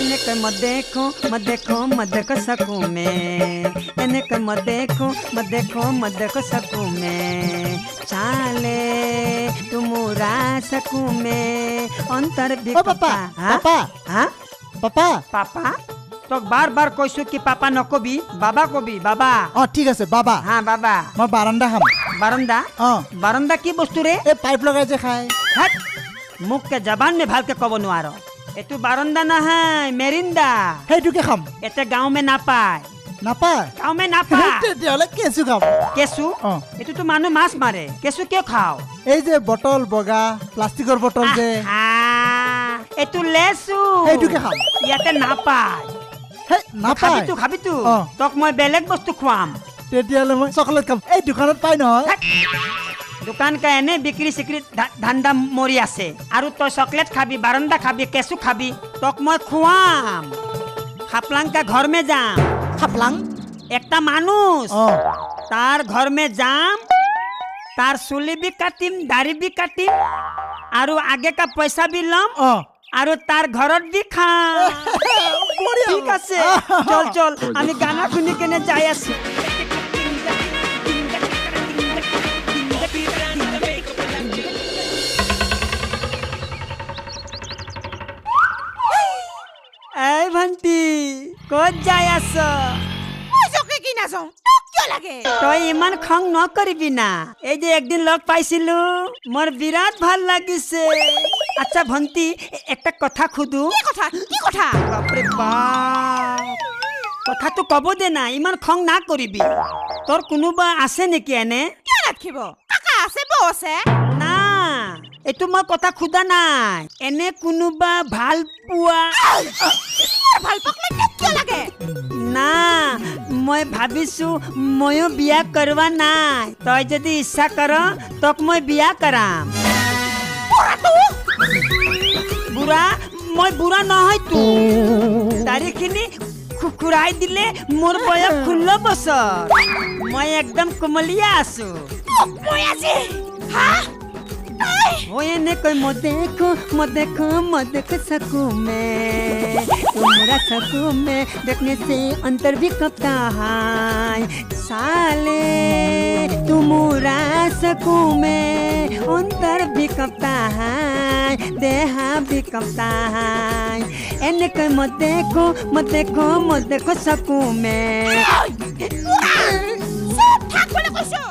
এনেকৈ মই দেখো सकूं मैं এনেকৈ মই देखो सकूं मैं चाले तुमुरा सकूं मैं अंतर भी पापा हाँ पापा पापा तो बार बार কৈছো কি পাপা নকবি বাবা কবি বাবা ঠিক আছে বাবা হ্যাঁ বাবা মই বারান্দা খাম বারান্দা বারান্দা কি বস্তু রে এই পাইপ লগাই যে খায় হট মুখ কে জবান মে ভালকে কব নোৱাৰো এটো বারান্দা নহয় মেরিন্দা সেইটোকে খাম এতে গাঁও মে নাপায় গাঁও মে নাপায় তেতিয়াহ'লে কেঁচু খাম কেঁচু এটো তো মানুহ মাছ মাৰে কেঁচু কিয় খাও এই যে বটল বগা প্লাষ্টিকৰ বটল যে এটো লেচু সেইটোকে খাম ইয়াতে নাপায় নাপায় খাবি তো তোক মই বেলেগ বস্তু খুৱাম তেতিয়াহ'লে মই চকলেট খাম এই দোকানত পাই নহয় দোকান কা এনে বিক্রি সিক্রি ধান্দা মরি আছে আৰু তই চকলেট খাবি বাৰান্দা খাবি কেঁচু খাবি তোক মই খুৱাম খাপলাং কা ঘৰ মে যাম খাপলাং একটা মানুষ তাৰ ঘৰ মে যাম তাৰ চুলি भी কাটিম দাড়ি भी কাটিম আৰু আগে কা পয়সা भी লম আৰু তাৰ ঘৰত भी খাম ঠিক আছে চল চল আমি গানা শুনি কেনে যাই আছি এই ভন্টি ক'ত যাই আছ মই জকে কি নাযাও তোক কিয় লাগে তই ইমান খং নকৰিবি না এই যে একদিন লগ পাইছিলো মোৰ বিৰাট ভাল লাগিছে আচ্ছা ভন্টি একটা কথা খুদু কি কথা বাপৰে বাপ কথাটো কব দে না ইমান খং না কৰিবি তোৰ কোনোবা আছে নেকি এনে কিয় ৰাখিব কাকা আছে বৌ আছে না এটো মই কথা খুদা নাই এনে কোনোবা ভাল পোৱা ভাল পাকলে কিয় লাগে না মই ভাবিছো ময়ো বিয়া কৰবা নাই তই যদি ইচ্ছা কৰ তোক মই বিয়া কৰাম বুঢ়া মই বুঢ়া নহয় তো দাড়িখিনি খুকুৰাই দিলে মোৰ বয়স 16 বছৰ মই একদম কোমলীয়া আছো মই আজি হা এনেকৈ মই देखो सकूं मैं तुमरा सकूं मैं देखने से अंतर भी कपता है साले तुमरा सकूं मैं अंतर भी कपता है देहा भी कपता है এনেকৈ মই देखो सकूं मैं চুপ থাক বলে কৈছো